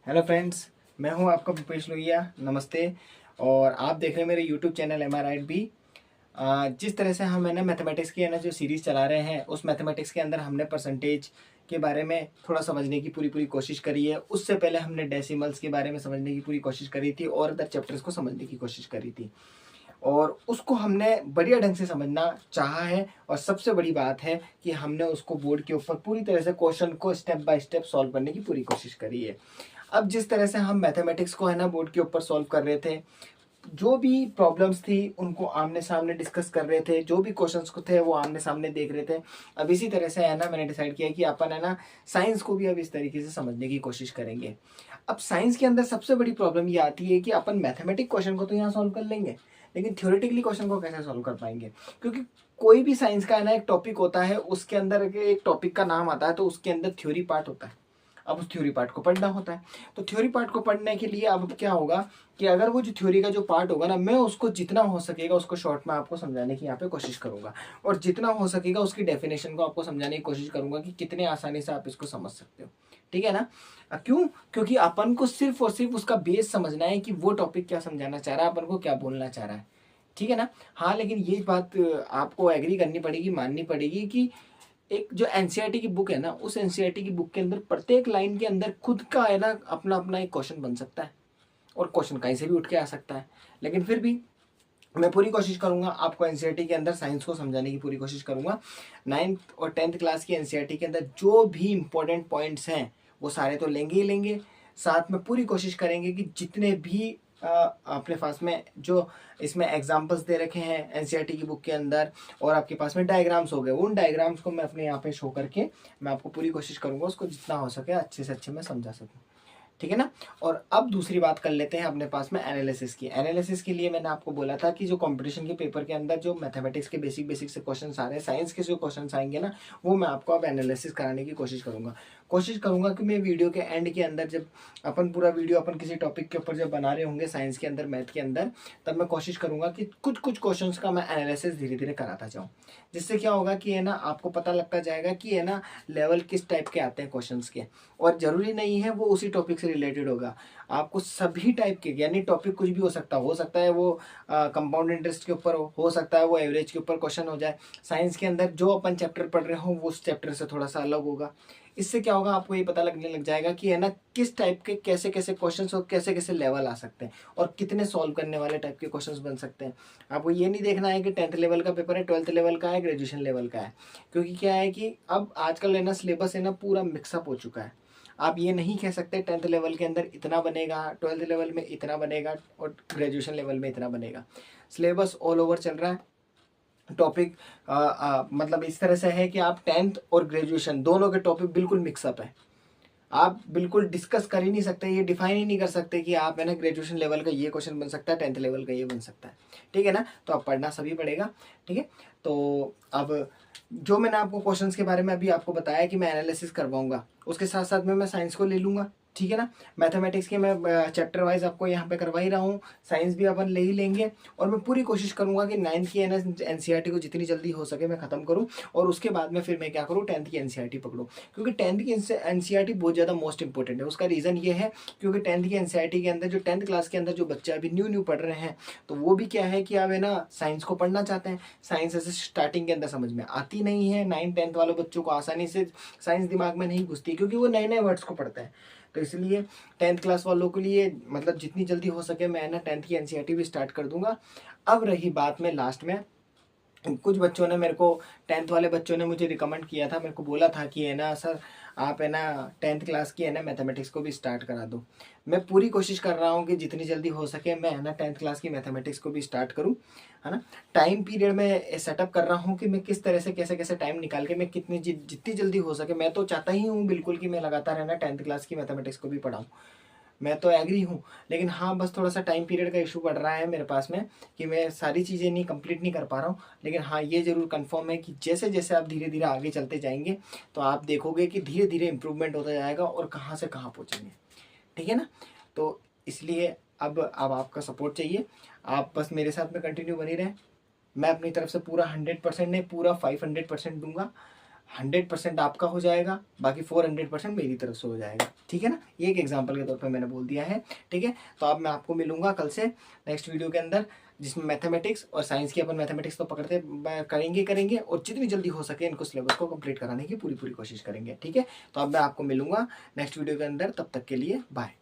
Hello friends, मैं हूं आपका भूपेश लोहिया। नमस्ते। और आप देख रहे हैं मेरे YouTube channel M R right B. जिस तरह से हम है ना मैथमेटिक्स की है ना जो सीरीज़ चला रहे हैं, उस मैथमेटिक्स के अंदर हमने परसेंटेज के बारे में थोड़ा समझने की पूरी पूरी कोशिश करी है। उससे पहले हमने डेसिमल्स के बारे में समझने की पूरी कोशिश करी थी और अदर चैप्टर्स को समझने की कोशिश करी थी, और उसको हमने बढ़िया ढंग से समझना चाहा है। और सबसे बड़ी बात है कि हमने उसको बोर्ड के ऊपर पूरी तरह से क्वेश्चन को स्टेप बाय स्टेप सॉल्व करने की पूरी कोशिश करी है। अब जिस तरह से हम मैथमेटिक्स को है ना बोर्ड के ऊपर सॉल्व कर रहे थे, जो भी प्रॉब्लम्स थी उनको आमने सामने डिस्कस कर रहे थे, जो भी क्वेश्चंस को थे वो आमने सामने देख रहे थे। अब इसी तरह से है ना मैंने डिसाइड किया कि अपन है ना साइंस को भी अब इस तरीके से समझने की कोशिश करेंगे। अब साइंस के अंदर सबसे बड़ी प्रॉब्लम ये आती है कि अपन मैथमेटिक क्वेश्चन को तो यहाँ सॉल्व कर लेंगे, लेकिन थ्योरेटिकली क्वेश्चन को कैसे सॉल्व कर पाएंगे? क्योंकि कोई भी साइंस का है ना एक टॉपिक होता है, उसके अंदर के एक टॉपिक का नाम आता है तो उसके अंदर थ्योरी पार्ट होता है। अब उस थ्योरी पार्ट को पढ़ना होता है। तो थ्योरी पार्ट को पढ़ने के लिए अब क्या होगा कि अगर वो जो थ्योरी का जो पार्ट होगा ना, मैं उसको जितना हो सकेगा उसको शॉर्ट में आपको समझाने की यहाँ पे कोशिश करूंगा, और जितना हो सकेगा उसकी डेफिनेशन को आपको समझाने की कोशिश करूंगा कि कितने आसानी से आप इसको समझ सकते हो। ठीक है ना? क्यों? क्योंकि अपन को सिर्फ और सिर्फ उसका बेस समझना है कि वो टॉपिक क्या समझाना चाह रहा है, अपन को क्या बोलना चाह रहा है। ठीक है ना? हाँ, लेकिन ये बात आपको एग्री करनी पड़ेगी, माननी पड़ेगी कि एक जो एनसीईआरटी की बुक है ना, उस एनसीईआरटी की बुक के अंदर प्रत्येक लाइन के अंदर खुद का है ना अपना अपना एक क्वेश्चन बन सकता है, और क्वेश्चन कहीं से भी उठ के आ सकता है। लेकिन फिर भी मैं पूरी कोशिश करूंगा आपको एनसीईआरटी के अंदर साइंस को समझाने की पूरी कोशिश करूंगा। 9th और 10th क्लास की एनसीईआरटी के अंदर जो भी इंपॉर्टेंट पॉइंट्स हैं वो सारे तो लेंगे ही लेंगे। साथ में पूरी कोशिश करेंगे कि जितने भी अपने पास में जो इसमें एग्जाम्पल्स दे रखे हैं एनसीईआरटी की बुक के अंदर, और आपके पास में डायग्राम्स हो गए, उन डायग्राम्स को मैं अपने यहाँ पे शो करके मैं आपको पूरी कोशिश करूंगा उसको जितना हो सके अच्छे से अच्छे में समझा सकूँ। ठीक है ना? और अब दूसरी बात कर लेते हैं अपने पास में एनालिसिस की। एनालिसिस के लिए मैंने आपको बोला था कि जो कंपटीशन के पेपर के अंदर जो मैथमेटिक्स के बेसिक बेसिक से क्वेश्चन आ रहे हैं, साइंस के जो क्वेश्चन आएंगे ना, वो मैं आपको अब एनालिसिस कराने की कोशिश करूंगा। कोशिश करूंगा कि मैं वीडियो के एंड के अंदर जब अपन पूरा वीडियो अपन किसी टॉपिक के ऊपर जब बना रहे होंगे साइंस के अंदर, मैथ के अंदर, तब मैं कोशिश करूंगा कि कुछ कुछ क्वेश्चन का मैं एनालिसिस धीरे धीरे कराता जाऊँ। जिससे क्या होगा कि है ना आपको पता लगता जाएगा कि है ना लेवल किस टाइप के आते हैं क्वेश्चन के। और जरूरी नहीं है वो उसी टॉपिक से रिलेटेड होगा, आपको सभी टाइप के, यानी टॉपिक कुछ भी हो सकता है वो कंपाउंड इंटरेस्ट के ऊपर हो सकता है वो एवरेज के ऊपर क्वेश्चन हो जाए। साइंस के अंदर जो अपन चैप्टर पढ़ रहे हो वो उस चैप्टर से थोड़ा सा अलग होगा। इससे क्या होगा, आपको ये पता लगने लग जाएगा कि है ना किस टाइप के कैसे कैसे क्वेश्चंस और कैसे कैसे लेवल आ सकते हैं, और कितने सॉल्व करने वाले टाइप के क्वेश्चंस बन सकते हैं। आपको ये नहीं देखना है कि 10th लेवल का पेपर है, 12th लेवल का है, ग्रेजुएशन लेवल का है। क्योंकि क्या है कि अब आजकल है ना सिलेबस है ना पूरा मिक्सअप हो चुका है। आप ये नहीं कह सकते 10th लेवल के अंदर इतना बनेगा, 12th लेवल में इतना बनेगा, और ग्रेजुएशन लेवल में इतना बनेगा। सिलेबस ऑल ओवर चल रहा है। टॉपिक मतलब इस तरह से है कि आप 10th और ग्रेजुएशन दोनों के टॉपिक बिल्कुल मिक्सअप है। आप बिल्कुल डिस्कस कर ही नहीं सकते, ये डिफाइन ही नहीं कर सकते कि आप है ना ग्रेजुएशन लेवल का ये क्वेश्चन बन सकता है, 10th लेवल का ये बन सकता है। ठीक है ना? तो आप पढ़ना सभी पड़ेगा। ठीक है? तो अब जो मैंने आपको क्वेश्चंस के बारे में अभी आपको बताया कि मैं एनालिसिस करवाऊंगा, उसके साथ साथ में मैं साइंस को ले लूंगा। ठीक है ना? मैथमेटिक्स के मैं चैप्टर वाइज आपको यहाँ पे करवा ही रहा हूँ, साइंस भी अपन ले ही लेंगे। और मैं पूरी कोशिश करूंगा कि 9th की एनसीईआरटी को जितनी जल्दी हो सके मैं खत्म करूँ, और उसके बाद में फिर मैं क्या करूँ, 10th की एनसीईआरटी पकड़ूँ। क्योंकि 10th की एनसीईआरटी बहुत ज़्यादा मोस्ट इंपॉर्टेंट है। उसका रीज़न ये है क्योंकि 10th की एनसीईआरटी के अंदर जो 10th क्लास के अंदर जो बच्चे अभी न्यू न्यू पढ़ रहे हैं, तो वो भी क्या है कि अब है ना साइंस को पढ़ना चाहते हैं। साइंस ऐसे स्टार्टिंग के अंदर समझ में आती नहीं है, 9th 10th वाले बच्चों को आसानी से साइंस दिमाग में नहीं घुसती, क्योंकि वो नए नए वर्ड्स को पढ़ते हैं। तो इसलिए 10th क्लास वालों के लिए मतलब जितनी जल्दी हो सके मैं ना 10th की एनसीईआरटी भी स्टार्ट कर दूंगा। अब रही बात में लास्ट में, कुछ बच्चों ने मेरे को 10th वाले बच्चों ने मुझे रिकमेंड किया था, मेरे को बोला था कि है ना सर आप है ना 10th क्लास की है ना मैथमेटिक्स को भी स्टार्ट करा दो। मैं पूरी कोशिश कर रहा हूँ कि जितनी जल्दी हो सके मैं है ना 10th क्लास की मैथमेटिक्स को भी स्टार्ट करूँ। है ना? टाइम पीरियड में सेटअप कर रहा हूँ कि मैं किस तरह से कैसे कैसे टाइम निकाल के मैं कितनी जितनी जल्दी हो सके, मैं तो चाहता ही हूँ बिल्कुल कि मैं लगातार है ना 10th क्लास की मैथमेटिक्स को भी पढ़ाऊँ। मैं तो एग्री हूँ, लेकिन हाँ बस थोड़ा सा टाइम पीरियड का इशू बढ़ रहा है मेरे पास में कि मैं सारी चीज़ें नहीं कंप्लीट नहीं कर पा रहा हूँ। लेकिन हाँ ये ज़रूर कंफर्म है कि जैसे जैसे आप धीरे धीरे आगे चलते जाएंगे तो आप देखोगे कि धीरे धीरे इंप्रूवमेंट होता जाएगा और कहाँ से कहाँ पहुँचेंगे। ठीक है ना? तो इसलिए अब आपका सपोर्ट चाहिए। आप बस मेरे साथ में कंटिन्यू बनी रहें। मैं अपनी तरफ से पूरा 100% नहीं, पूरा 500% दूंगा। 100% आपका हो जाएगा, बाकी 400% मेरी तरफ से हो जाएगा। ठीक है ना, ये एक एग्जांपल के तौर पे मैंने बोल दिया है। ठीक है, तो अब मैं आपको मिलूंगा कल से नेक्स्ट वीडियो के अंदर, जिसमें मैथमेटिक्स और साइंस की, अपन मैथमेटिक्स तो पकड़ते करेंगे और जितनी जल्दी हो सके इनको सिलेबस को कंप्लीट कराने की पूरी पूरी कोशिश करेंगे। ठीक है, तो अब मैं आपको मिलूंगा नेक्स्ट वीडियो के अंदर, तब तक के लिए बाय।